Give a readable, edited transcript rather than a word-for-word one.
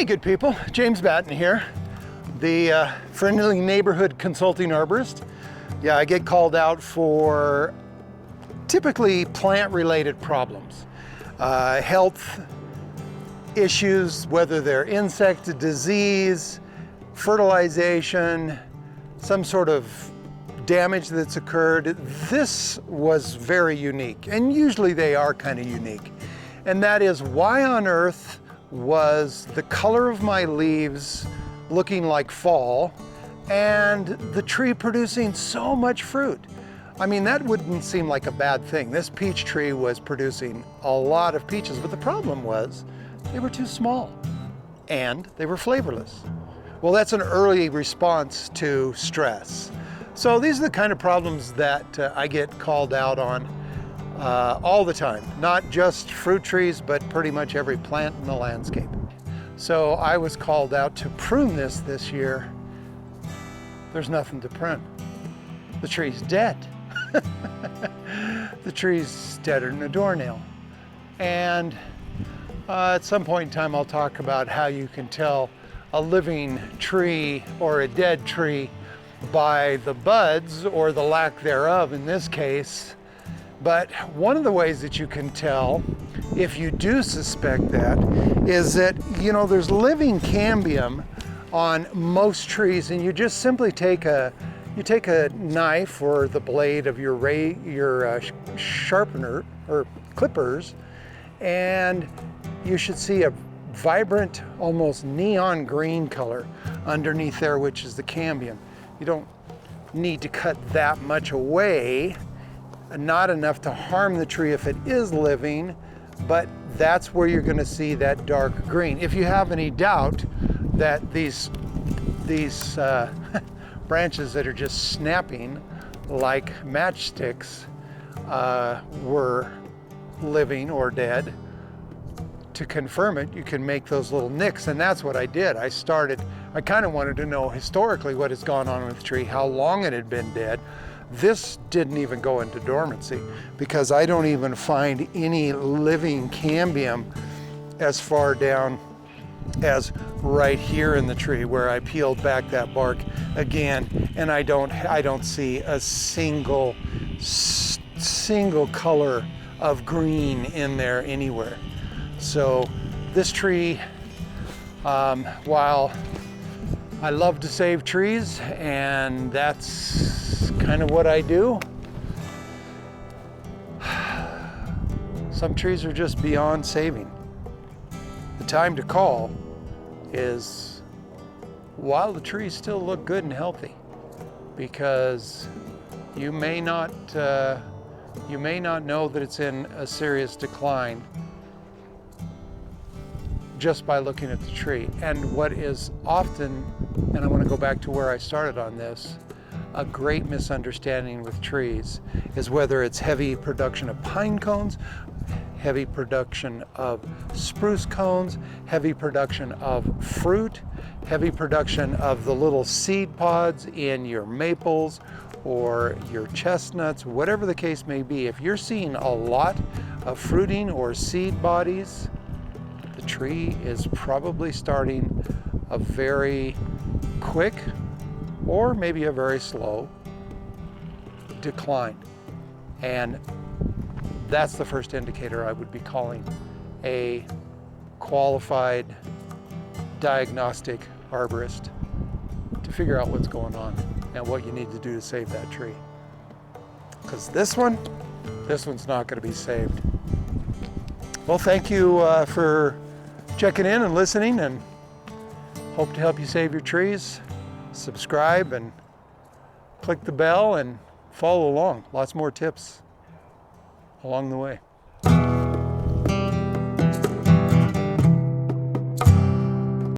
Hey good people, James Batten here, the friendly neighborhood consulting arborist. Yeah, I get called out for typically plant-related problems, health issues, whether they're insect disease, fertilization, some sort of damage that's occurred. This was very unique, and usually they are kind of unique. And that is, why on earth was the color of my leaves looking like fall and the tree producing so much fruit? I mean, that wouldn't seem like a bad thing. This peach tree was producing a lot of peaches, but the problem was they were too small and they were flavorless. Well, that's an early response to stress. So these are the kind of problems that I get called out on all the time, not just fruit trees, but pretty much every plant in the landscape. So I was called out to prune this year. There's nothing to prune. The tree's dead. The tree's deader than a doornail. And at some point in time, I'll talk about how you can tell a living tree or a dead tree by the buds, or the lack thereof in this case. But one of the ways that you can tell, if you do suspect that, is that, you know, there's living cambium on most trees, and you just simply take a knife or the blade of your sharpener or clippers, and you should see a vibrant, almost neon green color underneath there, which is the cambium. You don't need to cut that much away, not enough to harm the tree if it is living, but that's where you're going to see that dark green. If you have any doubt that these branches that are just snapping like matchsticks were living or dead, to confirm it, you can make those little nicks, and that's what I did. I kind of wanted to know historically what has gone on with the tree, how long it had been dead. This didn't even go into dormancy because I don't even find any living cambium as far down as right here in the tree where I peeled back that bark again, and I don't see a single color of green in there anywhere. So this tree, while I love to save trees, and that's kind of what I do, some trees are just beyond saving. The time to call is while the trees still look good and healthy, because you may not know that it's in a serious decline just by looking at the tree. And what is often, and I want to go back to where I started on this, a great misunderstanding with trees is whether it's heavy production of pine cones, heavy production of spruce cones, heavy production of fruit, heavy production of the little seed pods in your maples or your chestnuts, whatever the case may be. If you're seeing a lot of fruiting or seed bodies, the tree is probably starting a very quick or maybe a very slow decline. And that's the first indicator I would be calling a qualified diagnostic arborist to figure out what's going on and what you need to do to save that tree. Because this one's not going to be saved. Well, thank you for checking in and listening, and hope to help you save your trees. Subscribe and click the bell and follow along. Lots more tips along the way.